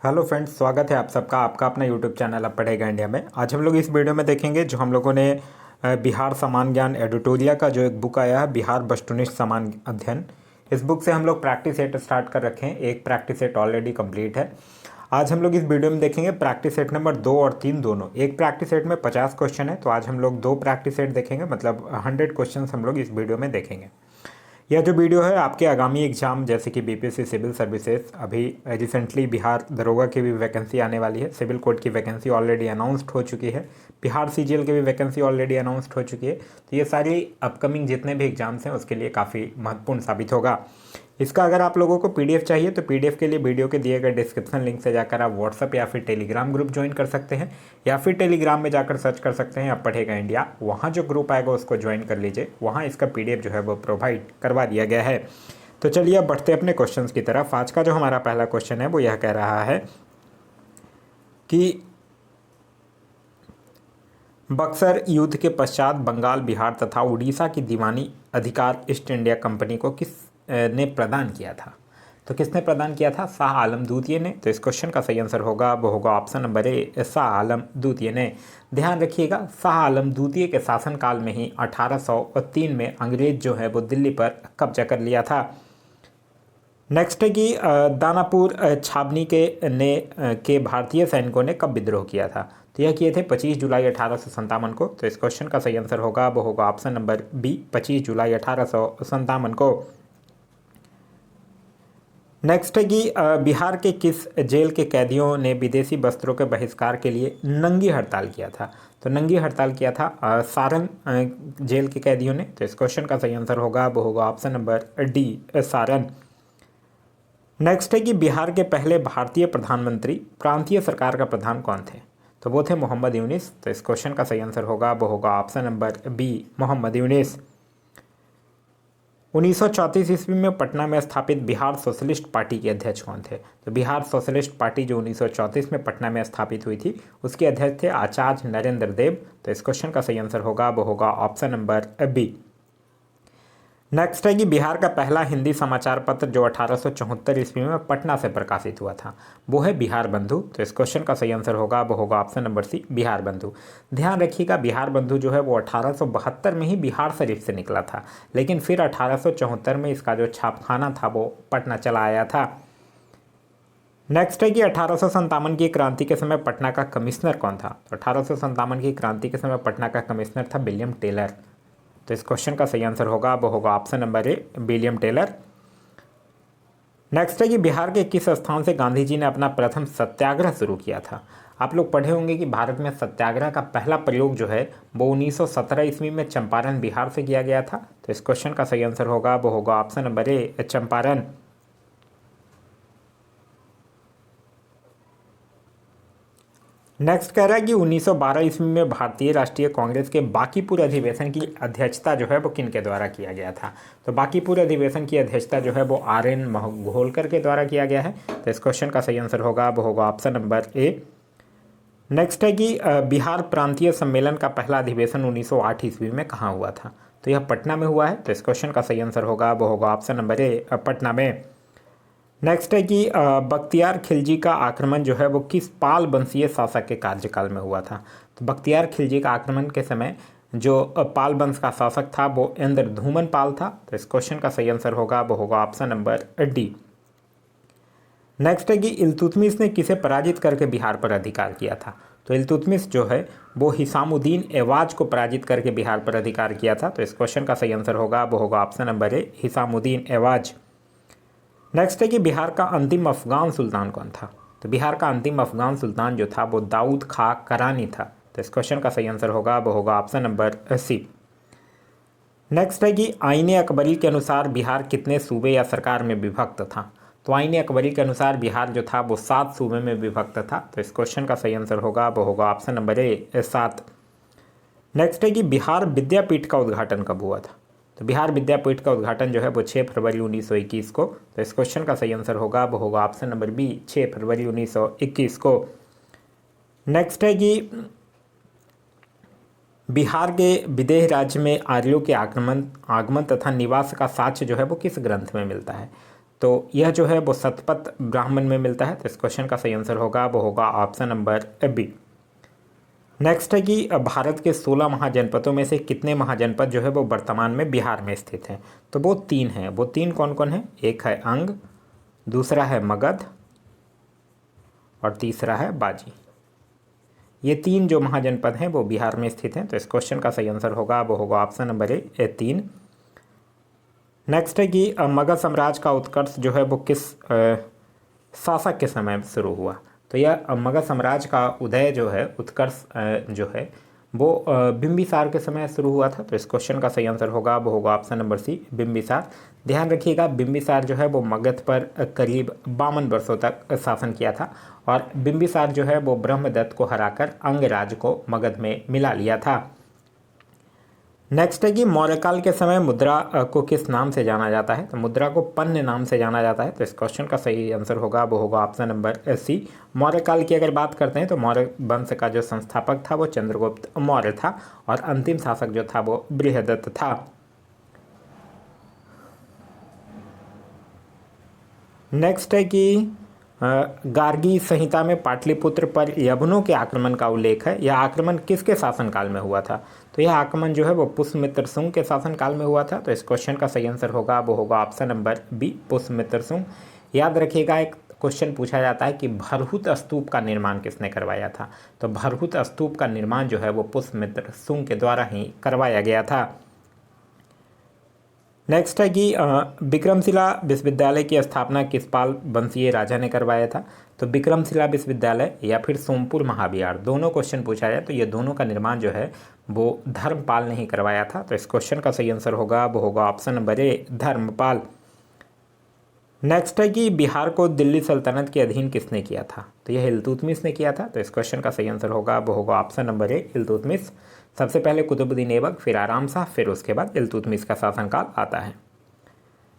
Hello friends, स्वागत है आप सबका आपका अपना यूट्यूब चैनल अब पढ़ेगा इंडिया में। आज हम लोग इस वीडियो में देखेंगे जो हम लोगों ने बिहार समान ज्ञान एडिटोरिया का जो एक बुक आया है, बिहार वस्तुनिष्ठ समान अध्ययन। इस बुक से हम लोग प्रैक्टिस सेट स्टार्ट कर रखे हैं। एक प्रैक्टिस सेट ऑलरेडी कंप्लीट है। आज हम लोग इस वीडियो में देखेंगे प्रैक्टिस सेट नंबर 2 और 3 दोनों। एक प्रैक्टिस सेट में 50 क्वेश्चन है, तो आज हम लोग 2 प्रैक्टिस सेट देखेंगे, मतलब 100 क्वेश्चन हम लोग इस वीडियो में देखेंगे। यह जो वीडियो है आपके आगामी एग्जाम जैसे कि बीपीएससी सिविल सर्विसेज, अभी रिसेंटली बिहार दरोगा की भी वैकेंसी आने वाली है, सिविल कोर्ट की वैकेंसी ऑलरेडी अनाउंस्ड हो चुकी है, बिहार सीजीएल की भी वैकेंसी ऑलरेडी अनाउंस्ड हो चुकी है। तो ये सारी अपकमिंग जितने भी एग्जाम्स हैं उसके लिए काफ़ी महत्वपूर्ण साबित होगा। इसका अगर आप लोगों को पीडीएफ चाहिए तो पीडीएफ के लिए वीडियो के दिए गए डिस्क्रिप्शन लिंक से जाकर आप व्हाट्सअप या फिर टेलीग्राम ग्रुप ज्वाइन कर सकते हैं, या फिर टेलीग्राम में जाकर सर्च कर सकते हैं अब पढ़ेगा इंडिया। वहाँ जो ग्रुप आएगा उसको ज्वाइन कर लीजिए, वहाँ इसका पीडीएफ जो है वो प्रोवाइड करवा दिया गया है। तो चलिए अब बढ़ते अपने क्वेश्चन की तरफ। आज का जो हमारा पहला क्वेश्चन है वो यह कह रहा है कि बक्सर युद्ध के पश्चात बंगाल, बिहार तथा उड़ीसा की दीवानी अधिकार ईस्ट इंडिया कंपनी को किस ने प्रदान किया था। तो किसने प्रदान किया था? शाह आलम द्वितीय ने। तो इस क्वेश्चन का सही आंसर होगा वो होगा ऑप्शन नंबर ए, शाह आलम द्वितीय ने। ध्यान रखिएगा, शाह आलम द्वितीय के शासनकाल में ही 1803 में अंग्रेज जो है वो दिल्ली पर कब्जा कर लिया था। नेक्स्ट है कि दानापुर छावनी के भारतीय सैनिकों ने कब विद्रोह किया था। तो यह किए थे 25 जुलाई 1857 को। तो इस क्वेश्चन का सही आंसर होगा वो होगा ऑप्शन नंबर बी, 25 जुलाई 1857 को। नेक्स्ट है कि बिहार के किस जेल के कैदियों ने विदेशी वस्त्रों के बहिष्कार के लिए नंगी हड़ताल किया था। तो नंगी हड़ताल किया था सारण जेल के कैदियों ने। तो इस क्वेश्चन का सही आंसर होगा वो होगा option number D, Saran. Next है कि बिहार के पहले भारतीय प्रधानमंत्री प्रांतीय सरकार का प्रधान कौन थे। तो वो थे मोहम्मद यूनिस। तो इस क्वेश्चन का सही आंसर होगा वो होगा option number B, Mohammad Younis. 1934 ईस्वी में पटना में स्थापित बिहार सोशलिस्ट पार्टी के अध्यक्ष कौन थे। तो बिहार सोशलिस्ट पार्टी जो 1934 में पटना में स्थापित हुई थी उसके अध्यक्ष थे आचार्य नरेंद्र देव। तो इस क्वेश्चन का सही आंसर होगा वो होगा ऑप्शन नंबर बी। नेक्स्ट है कि बिहार का पहला हिंदी समाचार पत्र जो 1874 ईस्वी में पटना से प्रकाशित हुआ था वो है बिहार बंधु। तो इस क्वेश्चन का सही आंसर होगा वो होगा ऑप्शन नंबर सी, बिहार बंधु। ध्यान रखिएगा, बिहार बंधु जो है वो 1872 में ही बिहार शरीफ से निकला था, लेकिन फिर 1874 में इसका जो छापखाना था वो पटना चला आया था। नेक्स्ट है कि 1857 की क्रांति के समय पटना का कमिश्नर कौन था। तो 1857 की क्रांति के समय पटना का कमिश्नर था विलियम टेलर। तो इस क्वेश्चन का सही आंसर होगा वो होगा option number A, William Taylor. Next है कि बिहार के किस स्थान से गांधी जी ने अपना प्रथम सत्याग्रह शुरू किया था। आप लोग पढ़े होंगे कि भारत में सत्याग्रह का पहला प्रयोग जो है वो 1917 ईस्वी में चंपारण बिहार से किया गया था। तो इस क्वेश्चन का सही आंसर होगा वो होगा ऑप्शन नंबर ए, चंपारण। नेक्स्ट कह रहा है कि 1912 ईस्वी में भारतीय राष्ट्रीय कांग्रेस के बांकीपुर अधिवेशन की अध्यक्षता जो है वो किन के द्वारा किया गया था। तो बांकीपुर अधिवेशन की अध्यक्षता जो है वो आर.एन. घोलकर के द्वारा किया गया है। तो इस क्वेश्चन का सही आंसर होगा वो होगा ऑप्शन नंबर ए। नेक्स्ट है कि बिहार प्रांतीय सम्मेलन का पहला अधिवेशन 1908 ईस्वी में कहाँ हुआ था। तो यह पटना में हुआ है। तो इस क्वेश्चन का सही आंसर होगा वो होगा ऑप्शन नंबर ए, पटना में। नेक्स्ट है कि बख्तियार खिलजी का आक्रमण जो है वो किस पाल वंशीय शासक के कार्यकाल में हुआ था। तो बख्तियार खिलजी का आक्रमण के समय जो पाल वंश का शासक था वो इंद्रधूमन पाल था। तो इस क्वेश्चन का सही आंसर होगा वो होगा ऑप्शन नंबर डी। नेक्स्ट है कि इल्तुतमिश ने किसे पराजित करके बिहार पर अधिकार किया था। तो इल्तुतमिश जो है वो हिसामुद्दीन एवाज को पराजित करके बिहार पर अधिकार किया था। तो इस क्वेश्चन का सही आंसर होगा वो होगा ऑप्शन नंबर ए, हिसामुद्दीन एवाज। नेक्स्ट है कि बिहार का अंतिम अफगान सुल्तान कौन था। तो बिहार का अंतिम अफगान सुल्तान जो था वो दाऊद खां करानी था। तो इस क्वेश्चन का सही आंसर होगा वो होगा ऑप्शन नंबर सी। नेक्स्ट है कि आईने अकबरी के अनुसार बिहार कितने सूबे या सरकार में विभक्त था। तो आईने अकबरी के अनुसार बिहार जो था वो 7 सूबे में विभक्त था। तो इस क्वेश्चन का सही आंसर होगा वो होगा ऑप्शन नंबर ए, 7। नेक्स्ट है कि बिहार विद्यापीठ का उद्घाटन कब हुआ था। तो बिहार विद्यापीठ का उद्घाटन जो है वो 6 फरवरी 1921 को। तो इस क्वेश्चन का सही आंसर होगा वो होगा ऑप्शन नंबर बी, 6 फरवरी 1921 को। नेक्स्ट है कि बिहार के विदेह राज्य में आर्यों के आगमन तथा निवास का साक्ष्य जो है वो किस ग्रंथ में मिलता है। तो यह जो है वो शतपथ ब्राह्मण में मिलता है। तो इस क्वेश्चन का सही आंसर होगा वो होगा ऑप्शन नंबर बी। नेक्स्ट है कि भारत के 16 महाजनपदों में से कितने महाजनपद जो है वो वर्तमान में बिहार में स्थित हैं? तो वो 3 हैं। वो 3 कौन कौन हैं? एक है अंग, दूसरा है मगध और तीसरा है बाजी। ये 3 जो महाजनपद हैं वो बिहार में स्थित हैं। तो इस क्वेश्चन का सही आंसर होगा वो होगा ऑप्शन नंबर ए 3। नेक्स्ट है कि मगध साम्राज्य का उत्कर्ष जो है वो किस शासक के समय में शुरू हुआ? तो यह मगध साम्राज्य का उदय जो है, उत्कर्ष जो है वो बिंबिसार के समय शुरू हुआ था। तो इस क्वेश्चन का सही आंसर होगा वो होगा ऑप्शन नंबर सी, बिंबिसार। ध्यान रखिएगा, बिंबिसार जो है वो मगध पर करीब 52 वर्षों तक शासन किया था और बिंबिसार जो है वो ब्रह्मदत्त को हराकर अंगराज को मगध में मिला लिया था। नेक्स्ट है कि मौर्यकाल के समय मुद्रा को किस नाम से जाना जाता है? तो मुद्रा को पन्य नाम से जाना जाता है। तो इस क्वेश्चन का सही आंसर होगा वो होगा ऑप्शन नंबर सी। मौर्यकाल की अगर बात करते हैं तो मौर्य वंश का जो संस्थापक था वो चंद्रगुप्त मौर्य था और अंतिम शासक जो था वो बृहदत्त था। नेक्स्ट है कि गार्गी संहिता में पाटलिपुत्र पर यवनों के आक्रमण का उल्लेख है। यह आक्रमण किसके शासनकाल में हुआ था? तो यह आक्रमण जो है वो पुष्यमित्र शुंग के शासनकाल में हुआ था। तो इस क्वेश्चन का सही आंसर होगा वो होगा option number B, Pushyamitra Shunga. याद रखिएगा, एक क्वेश्चन पूछा जाता है कि भरहुत स्तूप का निर्माण किसने करवाया था? तो भरहुत स्तूप का निर्माण जो है वो पुष्यमित्र शुंग के द्वारा ही करवाया गया था। नेक्स्ट है कि विक्रमशिला विश्वविद्यालय की स्थापना किस पाल वंशीय राजा ने करवाया था? तो विक्रमशिला विश्वविद्यालय या फिर सोमपुर महाविहार, दोनों क्वेश्चन पूछा जाए तो ये दोनों का निर्माण जो है वो धर्मपाल ने ही करवाया था। तो इस क्वेश्चन का सही आंसर होगा वो होगा option number A, Dharmapal. Next है कि बिहार को दिल्ली सल्तनत के अधीन किसने किया था? तो यह इल्तुतमिश ने किया था। तो इस क्वेश्चन का सही आंसर होगा वो होगा ऑप्शन नंबर ए, इल्तुतमिश। सबसे पहले कुतुबुद्दीन ऐबक, फिर आराम शाह, फिर उसके बाद इल्तुतमिश का शासनकाल आता है।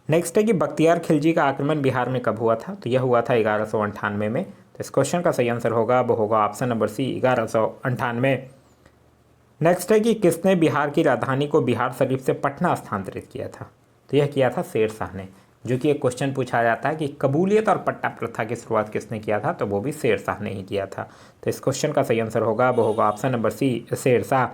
नेक्स्ट है कि बख्तियार खिलजी का आक्रमण बिहार में कब हुआ था? तो यह हुआ था 1198 में। तो इस क्वेश्चन का सही आंसर होगा वो होगा ऑप्शन नंबर सी, 1198। नेक्स्ट है कि किसने बिहार की राजधानी को बिहार शरीफ से पटना स्थानांतरित किया था? तो यह किया था शेर शाह ने। जो कि एक क्वेश्चन पूछा जाता है कि कबूलियत और पट्टा प्रथा की शुरुआत किसने किया था? तो वो भी शेर शाह ने ही किया था। तो इस क्वेश्चन का सही आंसर होगा वो होगा ऑप्शन नंबर सी, शेर शाह।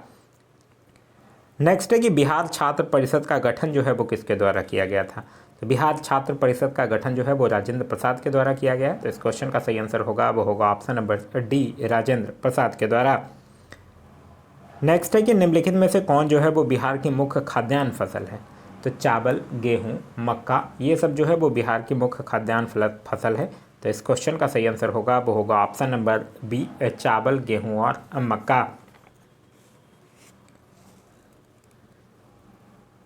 नेक्स्ट है कि बिहार छात्र परिषद का गठन जो है वो किसके द्वारा किया गया था? तो बिहार छात्र परिषद का गठन जो है वो राजेंद्र प्रसाद के द्वारा किया गया है। तो इस क्वेश्चन का सही आंसर होगा वो होगा option number D, Rajendra Prasad के द्वारा। नेक्स्ट है कि निम्नलिखित में से कौन जो है वो बिहार की मुख्य खाद्यान्न फसल है? तो चावल, गेहूं, मक्का, ये सब जो है वो बिहार की मुख्य खाद्यान्न फसल है। तो इस क्वेश्चन का सही आंसर होगा वो होगा ऑप्शन नंबर बी, चावल, गेहूं और मक्का।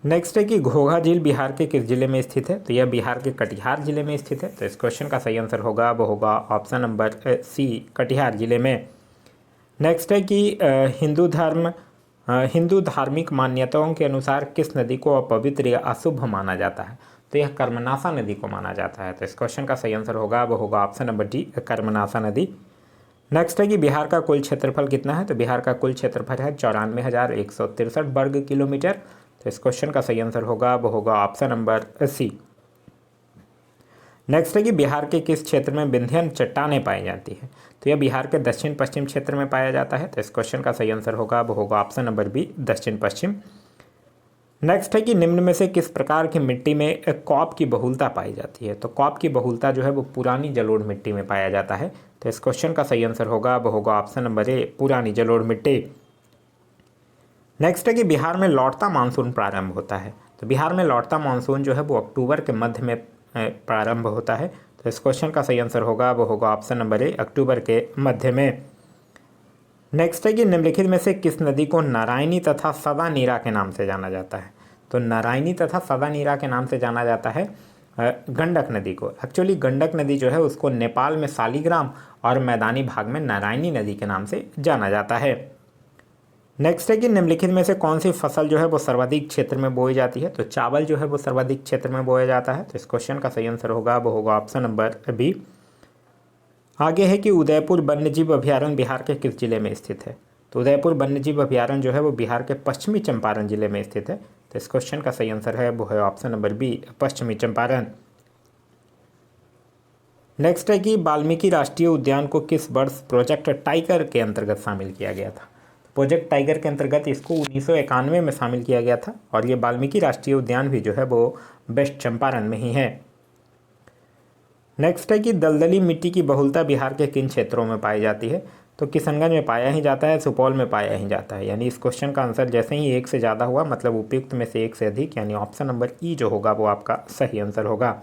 नेक्स्ट है कि घोघा झील बिहार के किस जिले में स्थित है? तो यह बिहार के कटिहार जिले में स्थित है। तो इस क्वेश्चन का सही आंसर होगा वो होगा ऑप्शन नंबर सी, कटिहार जिले में। नेक्स्ट है कि हिंदू धार्मिक मान्यताओं के अनुसार किस नदी को अपवित्र या अशुभ माना जाता है? तो यह कर्मनाशा नदी को माना जाता है। तो इस क्वेश्चन का सही आंसर होगा वो होगा ऑप्शन नंबर डी, कर्मनाशा नदी। नेक्स्ट है कि बिहार का कुल क्षेत्रफल कितना है? तो बिहार का कुल क्षेत्रफल है 94,163 वर्ग किलोमीटर। तो इस क्वेश्चन का सही आंसर होगा वो होगा ऑप्शन नंबर सी। नेक्स्ट है कि बिहार के किस क्षेत्र में विंध्यन चट्टानें पाई जाती है? तो यह बिहार के दक्षिण पश्चिम क्षेत्र में पाया जाता है। तो इस क्वेश्चन का सही आंसर होगा वो होगा ऑप्शन नंबर बी, दक्षिण पश्चिम। नेक्स्ट है कि निम्न में से किस प्रकार की मिट्टी में कॉप की बहुलता पाई जाती है? तो कॉप की बहुलता जो है वो पुरानी जलोढ़ मिट्टी में पाया जाता है। तो इस क्वेश्चन का सही आंसर होगा वो होगा ऑप्शन नंबर ए, पुरानी जलोढ़ मिट्टी। नेक्स्ट है कि बिहार में लौटता मानसून प्रारंभ होता है। तो बिहार में लौटता मानसून जो है वो अक्टूबर के मध्य में प्रारंभ होता है। तो इस क्वेश्चन का सही आंसर होगा वो होगा ऑप्शन नंबर ए, अक्टूबर के मध्य में। नेक्स्ट है कि निम्नलिखित में से किस नदी को नारायणी तथा सदा नीरा के नाम से जाना जाता है? तो नारायणी तथा सदा नीरा के नाम से जाना जाता है गंडक नदी को। एक्चुअली गंडक नदी जो है उसको नेपाल में शालिग्राम और मैदानी भाग में नारायणी नदी के नाम से जाना जाता है। नेक्स्ट है कि निम्नलिखित में से कौन सी फसल जो है वो सर्वाधिक क्षेत्र में बोई जाती है? तो चावल जो है वो सर्वाधिक क्षेत्र में बोया जाता है। तो इस क्वेश्चन का सही आंसर होगा वो होगा ऑप्शन नंबर बी। आगे है कि उदयपुर वन्यजीव अभयारण्य बिहार के किस जिले में स्थित है? तो उदयपुर वन्यजीव अभयारण्य जो है वो बिहार के पश्चिमी चंपारण जिले में स्थित है। तो इस क्वेश्चन का सही आंसर है वो है ऑप्शन नंबर बी, पश्चिमी चंपारण। नेक्स्ट है कि वाल्मीकि राष्ट्रीय उद्यान को किस वर्ष प्रोजेक्ट टाइगर के अंतर्गत शामिल किया गया था। प्रोजेक्ट टाइगर के अंतर्गत इसको 1991 में शामिल किया गया था और ये वाल्मीकि राष्ट्रीय उद्यान भी जो है वो वेस्ट चंपारण में ही है। नेक्स्ट है कि दलदली मिट्टी की बहुलता बिहार के किन क्षेत्रों में पाई जाती है। तो किशनगंज में पाया ही जाता है, सुपौल में पाया ही जाता है। यानी इस क्वेश्चन का आंसर जैसे ही एक से ज़्यादा हुआ मतलब उपयुक्त में से एक से अधिक, यानी ऑप्शन नंबर ई जो होगा वो आपका सही आंसर होगा।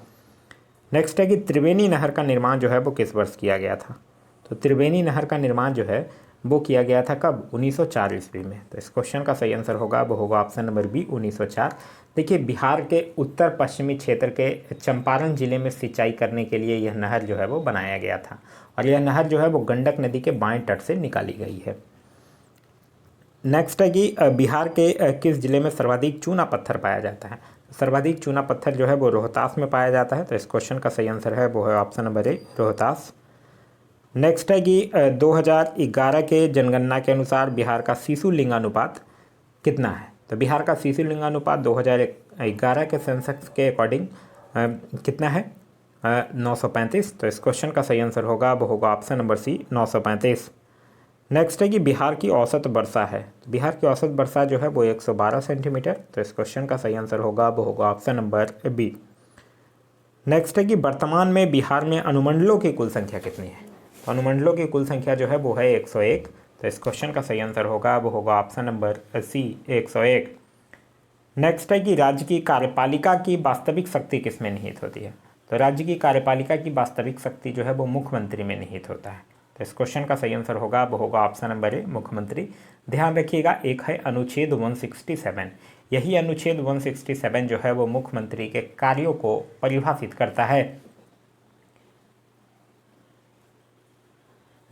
नेक्स्ट है कि त्रिवेणी नहर का निर्माण जो है वो किस वर्ष किया गया था। तो त्रिवेणी नहर का निर्माण जो है वो किया गया था कब, 1904 ईस्वी में। तो इस क्वेश्चन का सही आंसर होगा वो होगा ऑप्शन नंबर बी, 1904। देखिए बिहार के उत्तर पश्चिमी क्षेत्र के चंपारण जिले में सिंचाई करने के लिए यह नहर जो है वो बनाया गया था और यह नहर जो है वो गंडक नदी के बाएं तट से निकाली गई है। नेक्स्ट है कि बिहार के किस जिले में सर्वाधिक चूना पत्थर पाया जाता है। सर्वाधिक चूना पत्थर जो है वो रोहतास में पाया जाता है। तो इस क्वेश्चन का सही आंसर है वो है ऑप्शन नंबर ए, रोहतास। नेक्स्ट है कि 2011 के जनगणना के अनुसार बिहार का शिशु लिंगानुपात कितना है। तो बिहार का शिशु लिंगानुपात 2011 के सेंसस के अकॉर्डिंग कितना है, 935। तो इस क्वेश्चन का सही आंसर होगा वो होगा ऑप्शन नंबर सी, 935। नेक्स्ट है कि बिहार की औसत वर्षा है। तो बिहार की औसत वर्षा जो है वो 112 सेंटीमीटर। तो इस क्वेश्चन का सही आंसर होगा वो होगा ऑप्शन नंबर बी। नेक्स्ट है कि वर्तमान में बिहार में अनुमंडलों की कुल संख्या कितनी है। तो अनुमंडलों की कुल संख्या जो है वो है 101। तो इस क्वेश्चन का सही आंसर होगा वो होगा ऑप्शन नंबर सी, 101। नेक्स्ट है कि राज्य की कार्यपालिका की वास्तविक शक्ति किस में निहित होती है। तो राज्य की कार्यपालिका की वास्तविक शक्ति जो है वो मुख्यमंत्री में निहित होता है। तो इस क्वेश्चन का सही आंसर होगा वो होगा ऑप्शन नंबर ए, मुख्यमंत्री। ध्यान रखिएगा एक है अनुच्छेद 167, यही अनुच्छेद 167 जो है वो मुख्यमंत्री के कार्यों को परिभाषित करता है।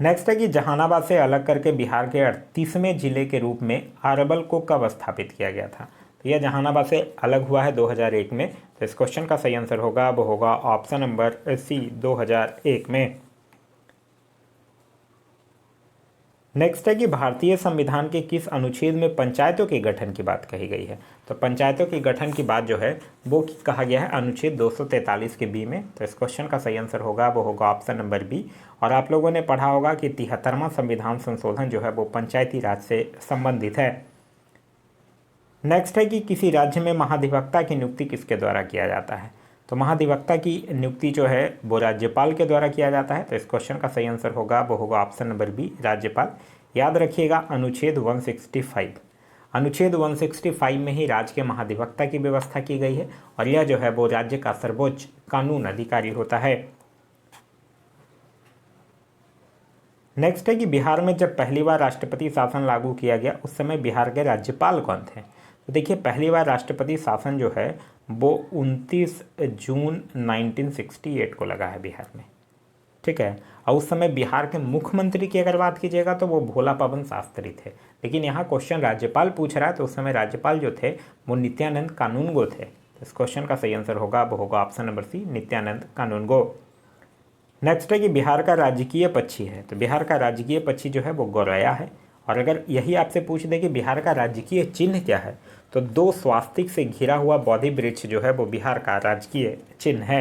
नेक्स्ट है कि जहानाबाद से अलग करके बिहार के 38वें जिले के रूप में अरवल को कब स्थापित किया गया था। तो यह जहानाबाद से अलग हुआ है 2001 में। तो इस क्वेश्चन का सही आंसर होगा वो होगा ऑप्शन नंबर सी, 2001 में। नेक्स्ट है कि भारतीय संविधान के किस अनुच्छेद में पंचायतों के गठन की बात कही गई है। तो पंचायतों के गठन की बात जो है वो कहा गया है अनुच्छेद 243 के बी में। तो इस क्वेश्चन का सही आंसर होगा वो होगा ऑप्शन नंबर बी। और आप लोगों ने पढ़ा होगा कि 73वां संविधान संशोधन जो है वो पंचायती राज से संबंधित है। नेक्स्ट है कि किसी राज्य में महाधिवक्ता की नियुक्ति किसके द्वारा किया जाता है। तो महाधिवक्ता की नियुक्ति जो है वो राज्यपाल के द्वारा किया जाता है। तो इस क्वेश्चन का सही आंसर होगा वो होगा ऑप्शन नंबर बी, राज्यपाल। याद रखिएगा अनुच्छेद 165, अनुच्छेद 165 में ही राज्य के महाधिवक्ता की व्यवस्था की गई है और यह जो है वो राज्य का सर्वोच्च कानून अधिकारी होता है। नेक्स्ट है कि बिहार में जब पहली बार राष्ट्रपति शासन लागू किया गया उस समय बिहार के राज्यपाल कौन थे। तो देखिए पहली बार राष्ट्रपति शासन जो है वो 29 जून 1968 को लगा है बिहार में, ठीक है। और उस समय बिहार के मुख्यमंत्री की अगर बात कीजिएगा तो वो भोला पवन शास्त्री थे। लेकिन यहाँ क्वेश्चन राज्यपाल पूछ रहा है तो उस समय राज्यपाल जो थे वो नित्यानंद कानूनगो थे। तो इस क्वेश्चन का सही आंसर होगा वो होगा ऑप्शन नंबर सी, नित्यानंद कानूनगो। नेक्स्ट है कि बिहार का राजकीय पक्षी है। तो बिहार का राजकीय पक्षी जो है वो गौरैया है। और अगर यही आपसे पूछ दे कि बिहार का राजकीय चिन्ह क्या है तो 2 स्वास्तिक से घिरा हुआ बोधि वृक्ष जो है वो बिहार का राजकीय चिन्ह है।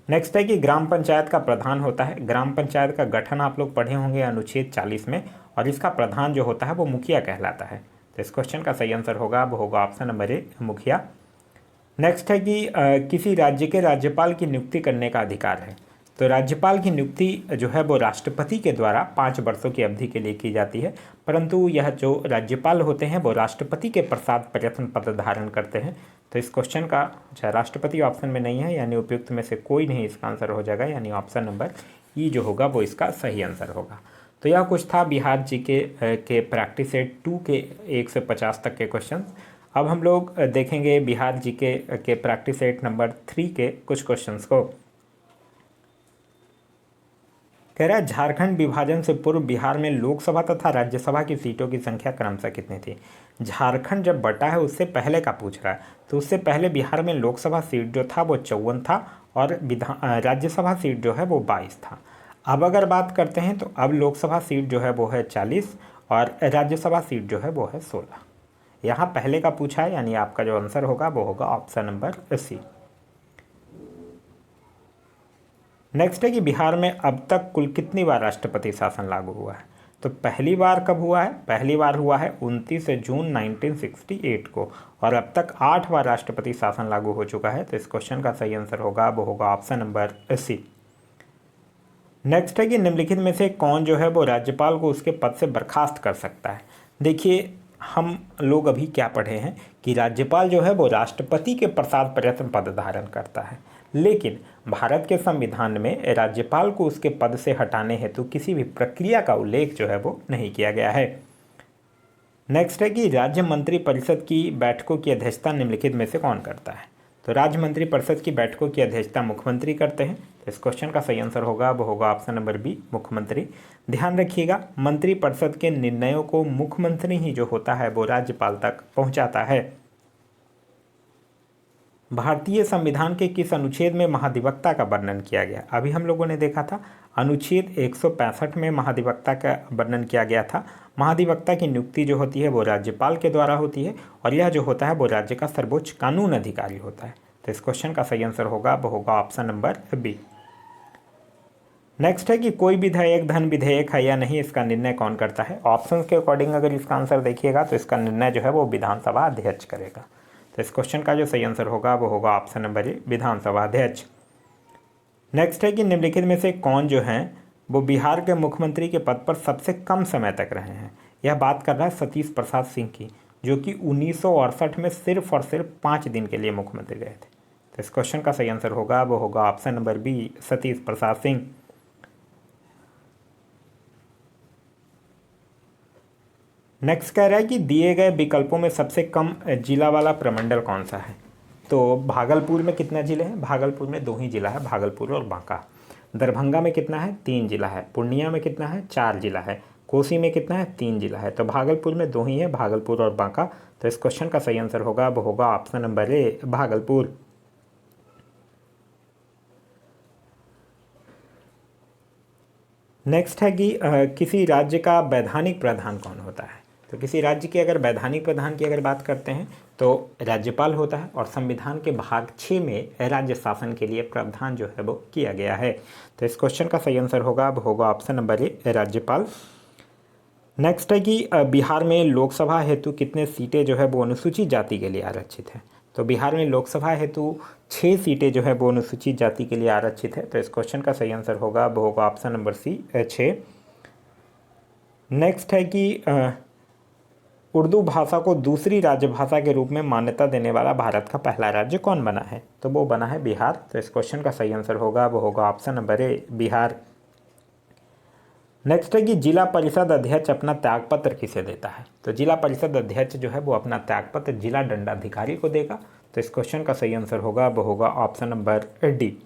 नेक्स्ट है कि ग्राम पंचायत का प्रधान होता है। ग्राम पंचायत का गठन आप लोग पढ़े होंगे अनुच्छेद 40 में और इसका प्रधान जो होता है वो मुखिया कहलाता है। तो इस क्वेश्चन का सही आंसर होगा वो होगा ऑप्शन नंबर ए, मुखिया। नेक्स्ट है कि किसी राज्य के राज्यपाल की नियुक्ति करने का अधिकार है। तो राज्यपाल की नियुक्ति जो है वो राष्ट्रपति के द्वारा 5 वर्षों की अवधि के लिए की जाती है, परंतु यह जो राज्यपाल होते हैं वो राष्ट्रपति के पश्चात प्रथम पद धारण करते हैं। तो इस क्वेश्चन का अच्छा राष्ट्रपति ऑप्शन में नहीं है यानी उपयुक्त में से कोई नहीं इसका आंसर हो जाएगा, यानी ऑप्शन नंबर ई जो होगा वो इसका सही आंसर होगा। तो यह कुछ था बिहार जीके के प्रैक्टिस सेट 2 के 1 से 50 तक के क्वेश्चन। अब हम लोग देखेंगे बिहार जीके के प्रैक्टिस सेट नंबर 3 के कुछ क्वेश्चंस को। कह रहा है झारखंड विभाजन से पूर्व बिहार में लोकसभा तथा राज्यसभा की सीटों की संख्या क्रमशः कितनी थी। झारखंड जब बटा है उससे पहले का पूछ रहा है, तो उससे पहले बिहार में लोकसभा सीट जो था वो 54 था और राज्यसभा सीट जो है वो 22 था। अब अगर बात करते हैं तो अब लोकसभा सीट जो है वो है 40 और राज्यसभा सीट जो है वो है 16। यहाँ पहले का पूछा है यानी आपका जो आंसर होगा वो होगा ऑप्शन नंबर सी। नेक्स्ट है कि बिहार में अब तक कुल कितनी बार राष्ट्रपति शासन लागू हुआ है। तो पहली बार कब हुआ है, पहली बार हुआ है 29 जून 1968 को, और अब तक 8 बार राष्ट्रपति शासन लागू हो चुका है। तो इस क्वेश्चन का सही आंसर होगा वो होगा ऑप्शन नंबर सी। नेक्स्ट है कि निम्नलिखित में से कौन जो है वो राज्यपाल को उसके पद से बर्खास्त कर सकता है। देखिए हम लोग अभी क्या पढ़े हैं कि राज्यपाल जो है वो राष्ट्रपति के प्रसाद प्रयत्न पद धारण करता है, लेकिन भारत के संविधान में राज्यपाल को उसके पद से हटाने हेतु किसी भी प्रक्रिया का उल्लेख जो है वो नहीं किया गया है। नेक्स्ट है कि राज्य मंत्री परिषद की बैठकों की अध्यक्षता निम्नलिखित में से कौन करता है। तो राज्य मंत्री परिषद की बैठकों की अध्यक्षता मुख्यमंत्री करते हैं। तो इस क्वेश्चन का सही आंसर होगा वो होगा ऑप्शन नंबर बी, मुख्यमंत्री। ध्यान रखिएगा, मंत्री परिषद के निर्णयों को मुख्यमंत्री ही जो होता है वो राज्यपाल तक पहुंचाता है। भारतीय संविधान के किस अनुच्छेद में महाधिवक्ता का वर्णन किया गया। अभी हम लोगों ने देखा था अनुच्छेद 165 में महाधिवक्ता का वर्णन किया गया था। महाधिवक्ता की नियुक्ति जो होती है वो राज्यपाल के द्वारा होती है, और यह जो होता है वो राज्य का सर्वोच्च कानून अधिकारी होता है। तो इस क्वेश्चन का सही आंसर होगा वो होगा ऑप्शन नंबर बी। नेक्स्ट है कि कोई विधेयक धन विधेयक है या नहीं, इसका निर्णय कौन करता है। ऑप्शन के अकॉर्डिंग अगर इसका आंसर देखिएगा तो इसका निर्णय जो है वो विधानसभा अध्यक्ष करेगा। तो इस क्वेश्चन का जो सही आंसर होगा वो होगा ऑप्शन नंबर ए, विधानसभा अध्यक्ष। नेक्स्ट है कि निम्नलिखित में से कौन जो हैं वो बिहार के मुख्यमंत्री के पद पर सबसे कम समय तक रहे हैं। यह बात कर रहा है सतीश प्रसाद सिंह की, जो कि 1968 में सिर्फ और सिर्फ 5 दिन के लिए मुख्यमंत्री रहे थे। तो इस क्वेश्चन का सही आंसर होगा वो होगा option number B, Satish Prasad Singh. Next कह रहा है कि दिए गए विकल्पों में सबसे कम जिला वाला प्रमंडल कौन सा है। तो भागलपुर में कितना जिले हैं, भागलपुर में 2 ही जिला है, भागलपुर और बांका। दरभंगा में कितना है, 3 जिला है। पूर्णिया में कितना है, 4 जिला है। कोसी में कितना है, 3 जिला है। तो भागलपुर में 2 ही है, भागलपुर और बांका। तो इस क्वेश्चन का सही आंसर होगा वो होगा ऑप्शन नंबर ए, भागलपुर। नेक्स्ट है कि किसी राज्य का वैधानिक प्रधान कौन होता है। तो किसी राज्य के अगर वैधानिक प्रधान की अगर बात करते हैं तो राज्यपाल होता है, और संविधान के भाग 6 में राज्य शासन के लिए प्रावधान जो है वो किया गया है। तो इस क्वेश्चन का सही आंसर होगा वो होगा ऑप्शन नंबर ए, राज्यपाल। नेक्स्ट है कि बिहार में लोकसभा हेतु कितने सीटें जो है वो अनुसूचित जाति के लिए आरक्षित है। तो बिहार में लोकसभा हेतु 6 सीटें जो है वो अनुसूचित जाति के लिए आरक्षित है। तो इस क्वेश्चन का सही आंसर होगा वो होगा ऑप्शन नंबर सी, 6। नेक्स्ट है कि उर्दू भाषा को दूसरी राजभाषा के रूप में मान्यता देने वाला भारत का पहला राज्य कौन बना है। तो वो बना है बिहार। तो इस क्वेश्चन का सही आंसर होगा वो होगा ऑप्शन नंबर ए, बिहार। नेक्स्ट है कि जिला परिषद अध्यक्ष अपना त्यागपत्र किसे देता है। तो जिला परिषद अध्यक्ष जो है वो अपना त्यागपत्र जिला दंडाधिकारी को देगा। तो इस क्वेश्चन का सही आंसर होगा वो होगा ऑप्शन नंबर डी।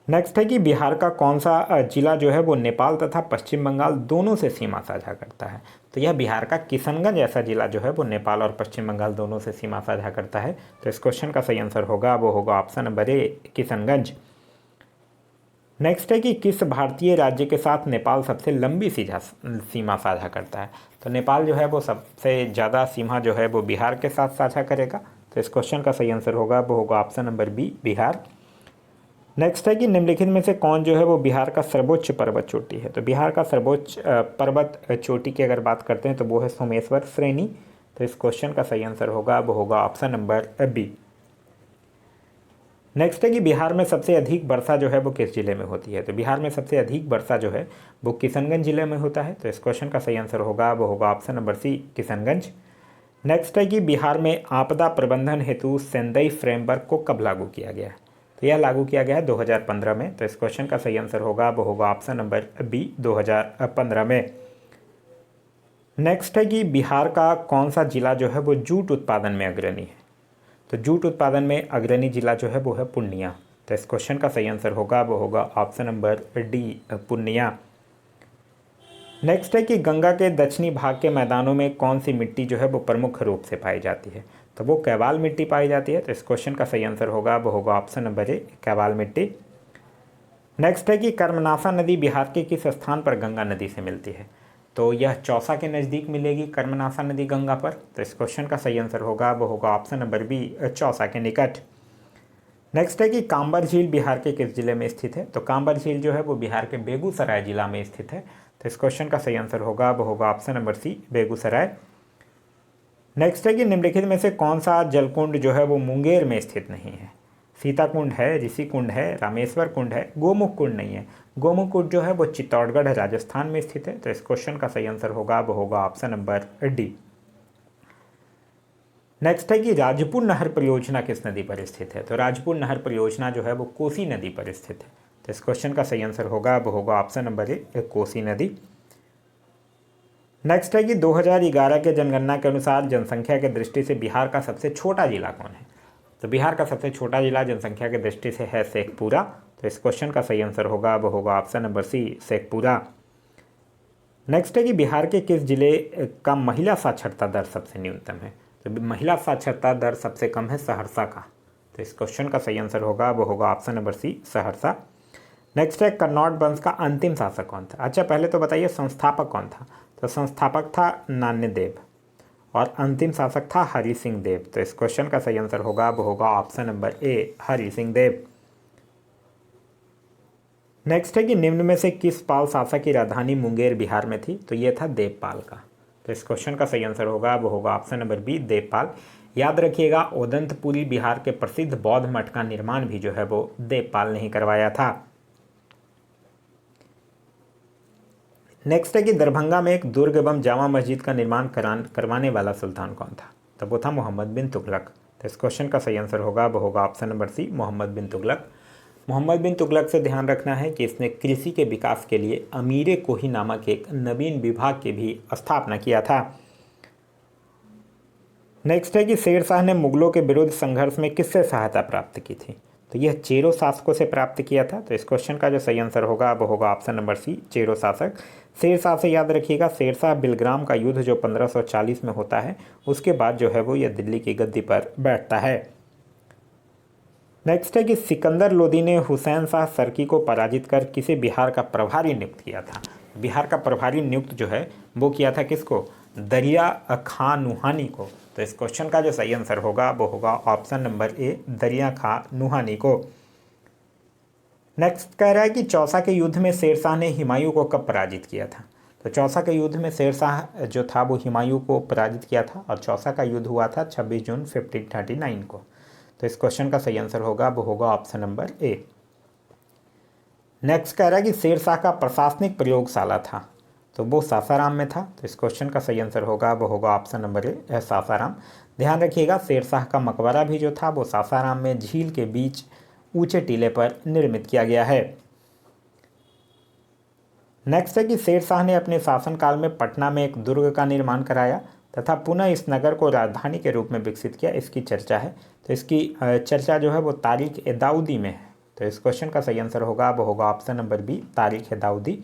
नेक्स्ट है कि बिहार का कौन सा जिला जो है वो नेपाल तथा पश्चिम बंगाल दोनों से सीमा साझा करता है। तो यह बिहार का किशनगंज ऐसा जिला जो है वो नेपाल और पश्चिम बंगाल दोनों से सीमा साझा करता है। तो इस क्वेश्चन का सही आंसर होगा वो होगा ऑप्शन नंबर ए, किशनगंज। नेक्स्ट है कि किस भारतीय राज्य के साथ नेपाल सबसे लंबी सीमा साझा करता है। तो नेपाल जो है वो सबसे ज़्यादा सीमा जो है वो बिहार के साथ साझा करेगा। तो इस क्वेश्चन का सही आंसर होगा वो होगा option number B, Bihar. Next है कि निम्नलिखित में से कौन जो है वो बिहार का सर्वोच्च पर्वत चोटी है। तो बिहार का सर्वोच्च पर्वत चोटी की अगर बात करते हैं तो वो है सोमेश्वर श्रेणी। तो इस क्वेश्चन का सही आंसर होगा वो होगा ऑप्शन नंबर बी। नेक्स्ट है कि बिहार में सबसे अधिक वर्षा जो है वो किस जिले में होती है। तो बिहार में सबसे अधिक वर्षा जो है वो किशनगंज जिले में होता है। तो इस क्वेश्चन का सही आंसर होगा वो होगा option number C, Kishanganj. Next है कि बिहार में आपदा प्रबंधन हेतु सेंदई फ्रेमवर्क को कब लागू किया गया है। तो यह लागू किया गया है 2015 में। तो इस क्वेश्चन का सही आंसर होगा वो होगा ऑप्शन नंबर बी, 2015 में। नेक्स्ट है कि बिहार का कौन सा जिला जो है वो जूट उत्पादन में अग्रणी है। तो जूट उत्पादन में अग्रणी जिला जो है वो है पूर्णिया। तो इस क्वेश्चन का सही आंसर होगा वो होगा option number D, Purnia. Next है कि गंगा के दक्षिणी भाग के मैदानों में कौन सी मिट्टी जो है वो प्रमुख रूप से पाई जाती है। तो वो कैवाल मिट्टी पाई जाती है। तो इस क्वेश्चन का सही आंसर होगा वो होगा ऑप्शन नंबर ए, कैवाल मिट्टी। नेक्स्ट है कि कर्मनाशा नदी बिहार के किस स्थान पर गंगा नदी से मिलती है। तो यह चौसा के नज़दीक मिलेगी कर्मनाशा नदी गंगा पर। तो इस क्वेश्चन का सही आंसर होगा वो होगा ऑप्शन नंबर बी, चौसा के निकट। नेक्स्ट है कि कांबर झील बिहार के किस जिले में स्थित है? तो कांबर झील जो है वो बिहार के बेगूसराय जिला में स्थित है। तो इस क्वेश्चन का सही आंसर होगा वो होगा option number C, Begusarai. Next है कि निम्नलिखित में से कौन सा जलकुंड जो है वो मुंगेर में स्थित नहीं है? सीता कुंड है, ऋषि कुंड है, रामेश्वर कुंड है, गोमुख कुंड नहीं है। गोमुख कुंड जो है वो चित्तौड़गढ़ राजस्थान में स्थित है। तो इस क्वेश्चन का सही आंसर होगा वो होगा ऑप्शन नंबर डी। नेक्स्ट है कि राजपुर नहर परियोजना किस नदी पर स्थित है? तो राजपुर नहर परियोजना जो है वो कोसी नदी पर स्थित है। तो इस क्वेश्चन का सही आंसर होगा वो होगा ऑप्शन नंबर ए, कोसी नदी। नेक्स्ट है कि 2011 के जनगणना के अनुसार जनसंख्या के दृष्टि से बिहार का सबसे छोटा जिला कौन है? तो बिहार का सबसे छोटा जिला जनसंख्या के दृष्टि से है शेखपुरा। तो इस क्वेश्चन का सही आंसर होगा वो होगा option number C, Sheikhpura. Next है कि बिहार के किस जिले का महिला साक्षरता दर सबसे न्यूनतम है? तो महिला साक्षरता दर सबसे कम है सहरसा का। तो इस क्वेश्चन का सही आंसर होगा वो होगा option number C, Saharsa. Next है कन्नौज वंश का अंतिम शासक कौन था? अच्छा पहले तो बताइए संस्थापक कौन था? तो संस्थापक था नान्यदेव और अंतिम शासक था हरि सिंह देव। तो इस क्वेश्चन का सही आंसर होगा वो होगा option number A, Hari Singh Dev. Next है कि निम्न में से किस पाल शासक की राजधानी मुंगेर बिहार में थी? तो ये था देवपाल का। तो इस क्वेश्चन का सही आंसर होगा वो होगा ऑप्शन नंबर बी, देवपाल। याद रखिएगा ओदंतपुरी बिहार के प्रसिद्ध बौद्ध मठ का निर्माण भी जो है वो देवपाल ने ही करवाया था। नेक्स्ट है कि दरभंगा में एक दुर्ग एवं जामा मस्जिद का निर्माण करवाने वाला सुल्तान कौन था? तो वो था मोहम्मद बिन तुगलक। तो इस क्वेश्चन का सही आंसर होगा वो होगा ऑप्शन नंबर सी, मोहम्मद बिन तुगलक। मोहम्मद बिन तुगलक से ध्यान रखना है कि इसने कृषि के विकास के लिए अमीर कोही नामक एक नवीन विभाग की भी स्थापना किया था। नेक्स्ट है कि शेर शाह ने मुगलों के विरुद्ध संघर्ष में किससे सहायता प्राप्त की थी? तो यह चेरो शासकों से प्राप्त किया था। तो इस क्वेश्चन का जो सही आंसर होगा वो होगा ऑप्शन नंबर सी, चेरो शासक। शेर शाह से याद रखिएगा शेरशाह बिलग्राम का युद्ध जो 1540 में होता है उसके बाद जो है वो यह दिल्ली की गद्दी पर बैठता है। नेक्स्ट है कि सिकंदर लोदी ने हुसैन शाह सरकी को पराजित कर किसे बिहार का प्रभारी नियुक्त किया था? बिहार का प्रभारी नियुक्त जो है वो किया था किसको? दरिया खां नुहानी को। तो इस क्वेश्चन का जो सही आंसर होगा वो होगा ऑप्शन नंबर ए, दरिया खां नुहानी को। नेक्स्ट कह रहा है कि चौसा के युद्ध में शेरशाह ने हुमायूं को कब पराजित किया था? तो चौसा के युद्ध में शेरशाह जो था वो हुमायूं को पराजित किया था और चौसा का युद्ध हुआ था 26 जून 1539 को। तो इस क्वेश्चन का सही आंसर होगा वो होगा ऑप्शन नंबर ए। नेक्स्ट कह रहा है कि शेरशाह का प्रशासनिक प्रयोगशाला था तो वो सासाराम में था। तो इस क्वेश्चन का सही आंसर होगा वो होगा ऑप्शन नंबर ए, सासाराम। ध्यान रखिएगा शेरशाह का मकबरा भी जो था वो सासाराम में झील के बीच ऊंचे टीले पर निर्मित किया गया है। नेक्स्ट है कि शेरशाह ने अपने शासनकाल में पटना में एक दुर्ग का निर्माण कराया तथा पुनः इस नगर को राजधानी के रूप में विकसित किया, इसकी चर्चा है। तो इसकी चर्चा जो है वो तारीख ए दाऊदी में है। तो इस क्वेश्चन का सही आंसर होगा वो होगा ऑप्शन नंबर बी, तारीख ए दाऊदी।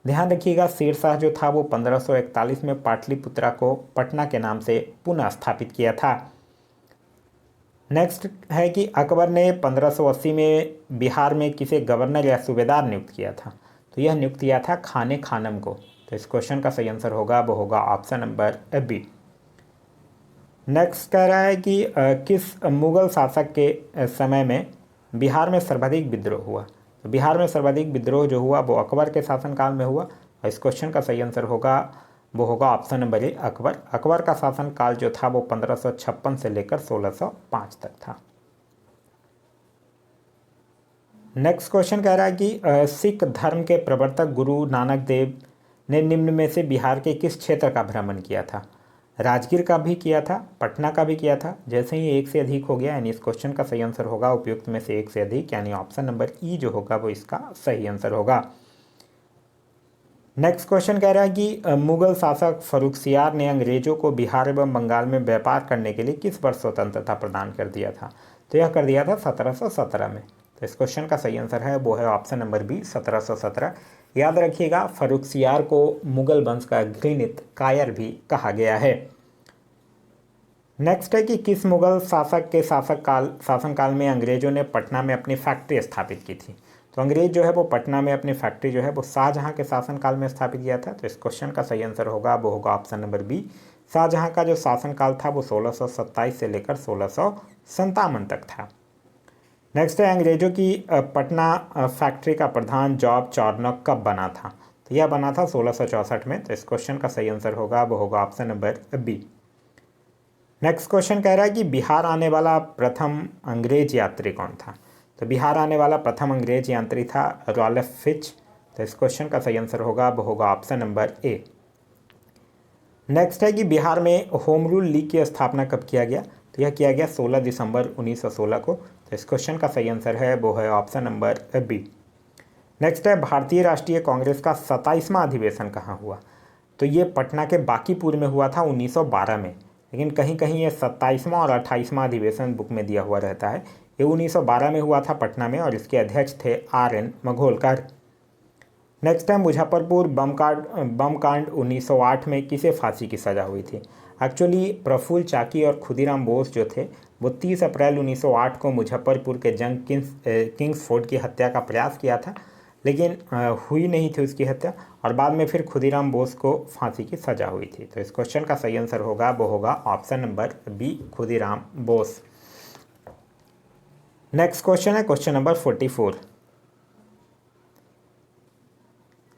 ध्यान रखिएगा शेरशाह जो था वो 1541 में पाटलिपुत्रा को पटना के नाम से पुनः स्थापित किया था। नेक्स्ट है कि अकबर ने 1580 में बिहार में किसे गवर्नर या सूबेदार नियुक्त किया था? तो यह नियुक्त किया था खाने खानम को। तो इस क्वेश्चन का सही आंसर होगा वो होगा ऑप्शन नंबर बी। नेक्स्ट कह रहा है कि किस मुगल शासक के समय में बिहार में सर्वाधिक विद्रोह हुआ? तो बिहार में सर्वाधिक विद्रोह जो हुआ वो अकबर के शासनकाल में हुआ और इस क्वेश्चन का सही आंसर होगा वो होगा ऑप्शन नंबर ए, अकबर। अकबर का शासनकाल जो था वो 1556 से लेकर 1605 तक था। नेक्स्ट क्वेश्चन कह रहा है कि सिख धर्म के प्रवर्तक गुरु नानक देव ने निम्न में से बिहार के किस क्षेत्र का भ्रमण किया था? राजगीर का भी किया था, पटना का भी किया था। जैसे ही एक से अधिक हो गया यानी इस क्वेश्चन का सही आंसर होगा उपयुक्त में से एक से अधिक, यानी ऑप्शन नंबर ई जो होगा वो इसका सही आंसर होगा। नेक्स्ट क्वेश्चन कह रहा है कि मुगल शासक फर्रुखसियार ने अंग्रेजों को बिहार एवं बंगाल में व्यापार करने के लिए किस वर्ष स्वतंत्रता प्रदान कर दिया था? तो यह कर दिया था 1717 में। तो इस क्वेश्चन का सही आंसर है वो है ऑप्शन नंबर बी, 1717। याद रखिएगा फर्रुखसियार को मुगल वंश का घृणित कायर भी कहा गया है। नेक्स्ट है कि किस मुगल शासक के शासनकाल में अंग्रेजों ने पटना में अपनी फैक्ट्री स्थापित की थी? तो अंग्रेज जो है वो पटना में अपनी फैक्ट्री जो है वो शाहजहां के शासनकाल में स्थापित किया था। तो इस क्वेश्चन का सही आंसर होगा वो होगा ऑप्शन नंबर बी। शाहजहां का जो शासनकाल था वो 1627 से लेकर 1657 तक था। नेक्स्ट है अंग्रेजों की पटना फैक्ट्री का प्रधान जॉब चार्नोक कब बना था? तो यह बना था 1664 में। तो इस क्वेश्चन का सही आंसर होगा वो होगा option number B. Next question कह रहा है कि बिहार आने वाला प्रथम अंग्रेज यात्री कौन था? तो बिहार आने वाला प्रथम अंग्रेज यात्री था रॉल्फ फिच। तो इस क्वेश्चन का सही आंसर होगा वो होगा ऑप्शन नंबर ए। नेक्स्ट है कि बिहार में होम रूल लीग की स्थापना कब किया गया? तो यह किया गया 16 दिसंबर 1916 को। तो इस क्वेश्चन का सही आंसर है वो है ऑप्शन नंबर बी। नेक्स्ट है भारतीय राष्ट्रीय कांग्रेस का 27वां अधिवेशन कहाँ हुआ? तो ये पटना के बांकीपुर में हुआ था 1912 में, लेकिन कहीं कहीं ये 27वां और 28वां अधिवेशन बुक में दिया हुआ रहता है। ये 1912 में हुआ था पटना में और इसके अध्यक्ष थे RN मघोलकर। नेक्स्ट है मुजफ्फरपुर बम कांड 1908 में किसे फांसी की सज़ा हुई थी? एक्चुअली प्रफुल्ल चाकी और खुदीराम बोस जो थे वो 30 अप्रैल 1908 को मुजफ्फरपुर के जंग किंग्सफोर्ड की हत्या का प्रयास किया था, लेकिन हुई नहीं थी उसकी हत्या और बाद में फिर खुदीराम बोस को फांसी की सज़ा हुई थी। तो इस क्वेश्चन का सही आंसर होगा वो होगा option number B Khudiram Bose. Next question है क्वेश्चन नंबर 44।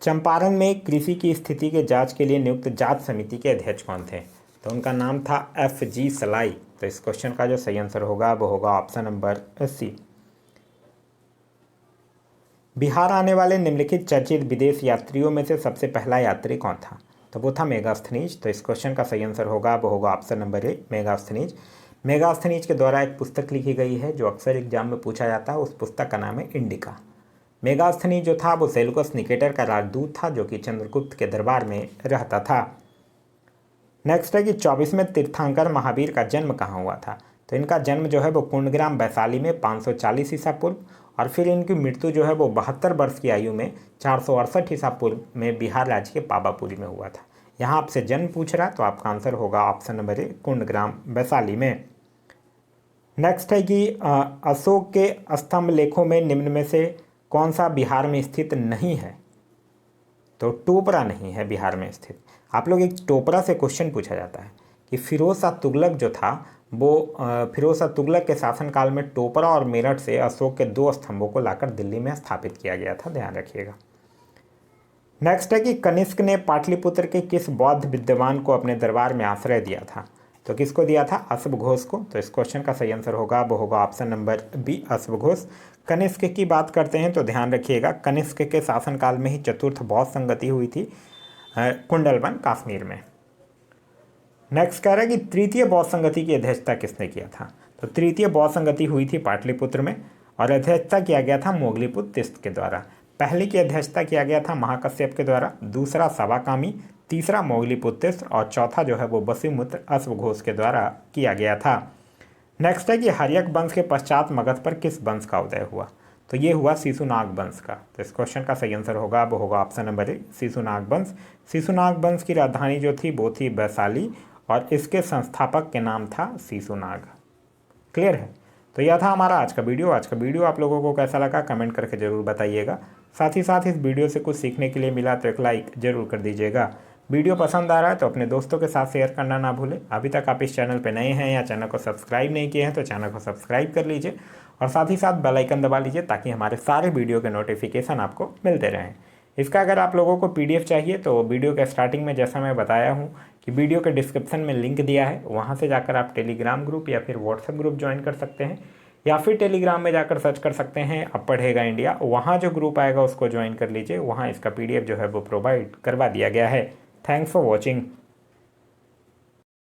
चंपारण में कृषि की स्थिति के जांच के लिए नियुक्त जांच समिति के अध्यक्ष कौन थे? तो उनका नाम था FG सलाई। तो इस क्वेश्चन का जो सही आंसर होगा वो होगा ऑप्शन नंबर सी। बिहार आने वाले निम्नलिखित चर्चित विदेश यात्रियों में से सबसे पहला यात्री कौन था? तो वो था मेगास्थनीज। तो इस क्वेश्चन का सही आंसर होगा वो होगा ऑप्शन नंबर ए मेगास्थनीज। मेगास्थनीज के द्वारा एक पुस्तक लिखी गई है जो अक्सर एग्जाम में पूछा जाता है। उस पुस्तक का नाम है इंडिका। मेगास्थनीज जो था वो सेल्यूकस निकेटर का राजदूत था जो कि चंद्रगुप्त के दरबार में रहता था। नेक्स्ट है कि 24वें तीर्थंकर महावीर का जन्म कहाँ हुआ था? तो इनका जन्म जो है वो कुंडग्राम वैशाली में 540 ईसा पूर्व और फिर इनकी मृत्यु जो है वो 72 वर्ष की आयु में 468 ईसा पूर्व में बिहार राज्य के पावापुरी में हुआ था। यहाँ आपसे जन्म पूछ रहा है तो आपका आंसर होगा option number A Kundagram Vaishali में। नेक्स्ट है कि अशोक के स्तंभ लेखों में निम्न में से कौन सा बिहार में स्थित नहीं है? तो टोपरा नहीं है बिहार में स्थित। आप लोग एक टोपरा से क्वेश्चन पूछा जाता है कि फिरोज शाह तुगलक जो था वो फिरोज शाह तुगलक के शासनकाल में टोपरा और मेरठ से अशोक के 2 स्तंभों को लाकर दिल्ली में स्थापित किया गया था, ध्यान रखिएगा। नेक्स्ट है कि कनिष्क ने पाटलिपुत्र के किस बौद्ध विद्वान को अपने दरबार में आश्रय दिया था? तो किसको दिया था? अश्वघोष को। तो इस क्वेश्चन का सही आंसर होगा वो होगा ऑप्शन नंबर बी अश्वघोष। कनिष्क की बात करते हैं तो ध्यान रखिएगा कनिष्क के शासनकाल में ही चतुर्थ बौद्ध संगति हुई थी कुंडलवन कश्मीर में। नेक्स्ट कह रहा है कि तृतीय बौद्ध संगति की अध्यक्षता किसने किया था? तो तृतीय बौद्ध संगति हुई थी पाटलिपुत्र में और अध्यक्षता किया गया था मोगलीपुत्र तीर्थ के द्वारा। पहले की अध्यक्षता किया गया था महाकश्यप के द्वारा, दूसरा सवाकामी, तीसरा मोगलीपुत्र तीर्थ और चौथा जो है वो वसुमित्र अश्वघोष के द्वारा किया गया था। नेक्स्ट है कि हर्यक वंश के पश्चात मगध पर किस वंश का उदय हुआ? तो ये हुआ शिशुनाग वंश का। तो इस क्वेश्चन का सही आंसर होगा वो होगा ऑप्शन नंबर ए शिशुनाग वंश। शिशुनाग वंश की राजधानी जो थी वो थी वैशाली और इसके संस्थापक के नाम था शिशुनाग। क्लियर है? तो यह था हमारा आज का वीडियो। आज का वीडियो आप लोगों को कैसा लगा कमेंट करके ज़रूर बताइएगा। साथ ही साथ इस वीडियो से कुछ सीखने के लिए मिला तो एक लाइक ज़रूर कर दीजिएगा। वीडियो पसंद आ रहा है तो अपने दोस्तों के साथ शेयर करना ना भूलें। अभी तक आप इस चैनल पर नए हैं या चैनल को सब्सक्राइब नहीं किए हैं तो चैनल को सब्सक्राइब कर लीजिए और साथ ही साथ बेल आइकन दबा लीजिए ताकि हमारे सारे वीडियो के नोटिफिकेशन आपको मिलते रहें। इसका अगर आप लोगों को PDF चाहिए तो वीडियो के स्टार्टिंग में जैसा मैं बताया हूँ कि वीडियो के डिस्क्रिप्शन में लिंक दिया है, वहाँ से जाकर आप टेलीग्राम ग्रुप या फिर व्हाट्सएप ग्रुप ज्वाइन कर सकते हैं या फिर टेलीग्राम में जाकर सर्च कर सकते हैं अब पढ़ेगा इंडिया। वहाँ जो ग्रुप आएगा उसको ज्वाइन कर लीजिए, वहाँ इसका PDF जो है वो प्रोवाइड करवा दिया गया है। Thanks for watching.